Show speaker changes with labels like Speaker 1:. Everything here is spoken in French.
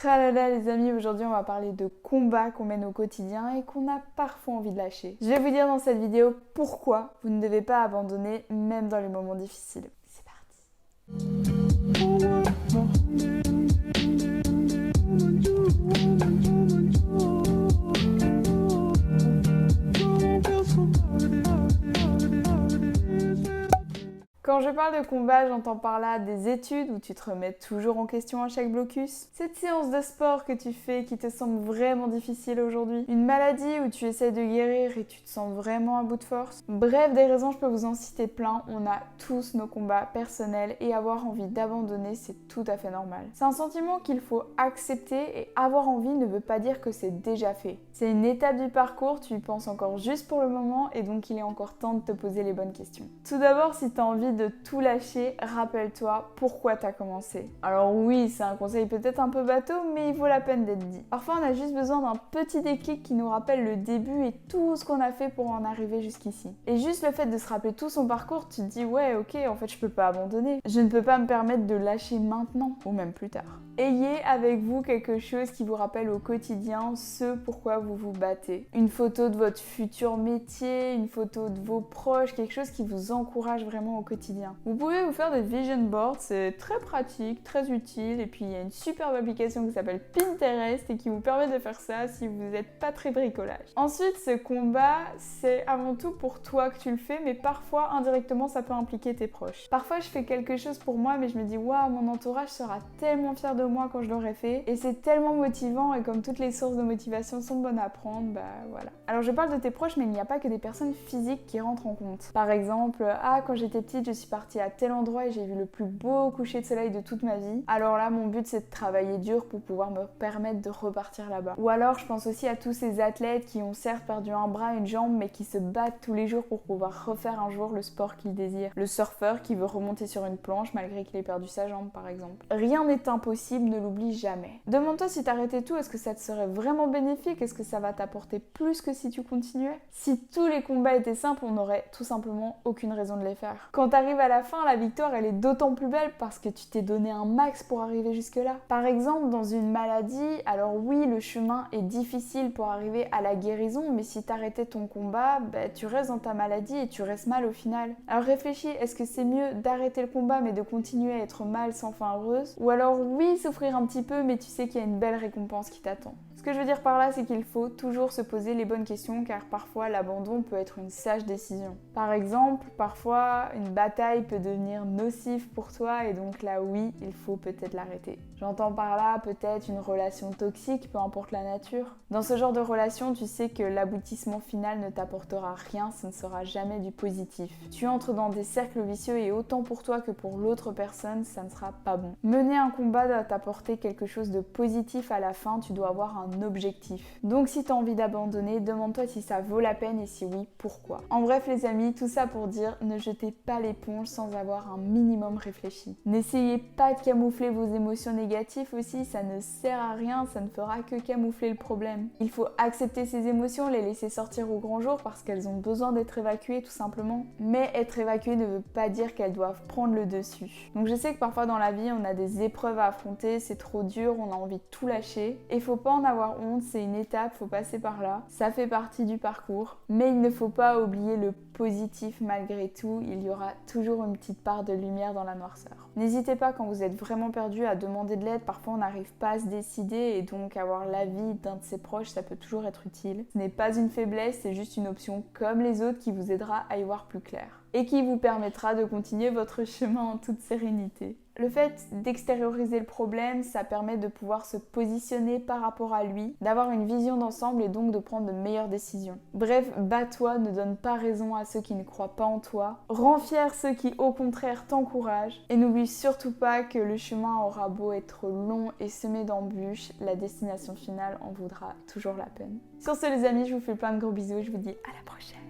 Speaker 1: Tralala les amis, aujourd'hui on va parler de combats qu'on mène au quotidien et qu'on a parfois envie de lâcher. Je vais vous dire dans cette vidéo pourquoi vous ne devez pas abandonner même dans les moments difficiles. C'est parti. Quand je parle de combat, j'entends par là des études où tu te remets toujours en question à chaque blocus, cette séance de sport que tu fais qui te semble vraiment difficile aujourd'hui, une maladie où tu essaies de guérir et tu te sens vraiment à bout de force. Bref, des raisons, je peux vous en citer plein, on a tous nos combats personnels et avoir envie d'abandonner, c'est tout à fait normal. C'est un sentiment qu'il faut accepter et avoir envie ne veut pas dire que c'est déjà fait. C'est une étape du parcours, tu y penses encore juste pour le moment et donc il est encore temps de te poser les bonnes questions. Tout d'abord, si tu as envie de tout lâcher, rappelle-toi pourquoi tu as commencé. Alors oui, c'est un conseil peut-être un peu bateau, mais il vaut la peine d'être dit. Parfois, on a juste besoin d'un petit déclic qui nous rappelle le début et tout ce qu'on a fait pour en arriver jusqu'ici. Et juste le fait de se rappeler tout son parcours, tu te dis ouais, ok, en fait, je peux pas abandonner. Je ne peux pas me permettre de lâcher maintenant, ou même plus tard. Ayez avec vous quelque chose qui vous rappelle au quotidien ce pourquoi vous vous battez. Une photo de votre futur métier, une photo de vos proches, quelque chose qui vous encourage vraiment au quotidien. Vous pouvez vous faire des vision boards, c'est très pratique, très utile, et puis il y a une superbe application qui s'appelle Pinterest et qui vous permet de faire ça si vous n'êtes pas très bricolage. Ensuite, ce combat, c'est avant tout pour toi que tu le fais, mais parfois indirectement ça peut impliquer tes proches. Parfois je fais quelque chose pour moi, mais je me dis waouh, mon entourage sera tellement fier de moi quand je l'aurai fait, et c'est tellement motivant, et comme toutes les sources de motivation sont bonnes à prendre, bah voilà. Alors je parle de tes proches, mais il n'y a pas que des personnes physiques qui rentrent en compte. Par exemple, quand j'étais petite, je suis partie à tel endroit et j'ai vu le plus beau coucher de soleil de toute ma vie. Alors là, mon but c'est de travailler dur pour pouvoir me permettre de repartir là-bas. Ou alors je pense aussi à tous ces athlètes qui ont certes perdu un bras, une jambe, mais qui se battent tous les jours pour pouvoir refaire un jour le sport qu'ils désirent. Le surfeur qui veut remonter sur une planche malgré qu'il ait perdu sa jambe par exemple. Rien n'est impossible, ne l'oublie jamais. Demande-toi si t'arrêtais tout, est-ce que ça te serait vraiment bénéfique? Est-ce que ça va t'apporter plus que si tu continuais? Si tous les combats étaient simples, on n'aurait tout simplement aucune raison de les faire. Quand t'arrives à la fin, la victoire elle est d'autant plus belle parce que tu t'es donné un max pour arriver jusque là. Par exemple, dans une maladie, alors oui, le chemin est difficile pour arriver à la guérison, mais si t'arrêtais ton combat, tu restes dans ta maladie et tu restes mal au final. Alors réfléchis, est-ce que c'est mieux d'arrêter le combat mais de continuer à être mal sans fin heureuse? Ou alors oui, souffrir un petit peu mais tu sais qu'il y a une belle récompense qui t'attend. Ce que je veux dire par là, c'est qu'il faut toujours se poser les bonnes questions car parfois l'abandon peut être une sage décision. Par exemple, parfois une bataille peut devenir nocive pour toi et donc là oui, il faut peut-être l'arrêter. J'entends par là peut-être une relation toxique, peu importe la nature. Dans ce genre de relation, tu sais que l'aboutissement final ne t'apportera rien, ce ne sera jamais du positif. Tu entres dans des cercles vicieux et autant pour toi que pour l'autre personne, ça ne sera pas bon. Mener un combat doit t'apporter quelque chose de positif à la fin, tu dois avoir un objectif. Donc si tu as envie d'abandonner, demande-toi si ça vaut la peine et si oui, pourquoi. En bref les amis, tout ça pour dire ne jetez pas l'éponge sans avoir un minimum réfléchi. N'essayez pas de camoufler vos émotions négatives aussi, ça ne sert à rien, ça ne fera que camoufler le problème. Il faut accepter ces émotions, les laisser sortir au grand jour parce qu'elles ont besoin d'être évacuées tout simplement. Mais être évacuées ne veut pas dire qu'elles doivent prendre le dessus. Donc je sais que parfois dans la vie on a des épreuves à affronter, c'est trop dur, on a envie de tout lâcher. Et il faut pas en avoir honte, c'est une étape, faut passer par là. Ça fait partie du parcours. Mais il ne faut pas oublier le positif malgré tout, il y aura toujours une petite part de lumière dans la noirceur. N'hésitez pas quand vous êtes vraiment perdu à demander de l'aide, parfois on n'arrive pas à se décider et donc avoir l'avis d'un de ses proches ça peut toujours être utile. Ce n'est pas une faiblesse, c'est juste une option comme les autres qui vous aidera à y voir plus clair et qui vous permettra de continuer votre chemin en toute sérénité. Le fait d'extérioriser le problème, ça permet de pouvoir se positionner par rapport à lui, d'avoir une vision d'ensemble et donc de prendre de meilleures décisions. Bref, bats-toi, ne donne pas raison à ceux qui ne croient pas en toi, rends fier ceux qui au contraire t'encouragent et n'oublie surtout pas que le chemin aura beau être long et semé d'embûches, la destination finale en vaudra toujours la peine. Sur ce les amis, je vous fais plein de gros bisous et je vous dis à la prochaine.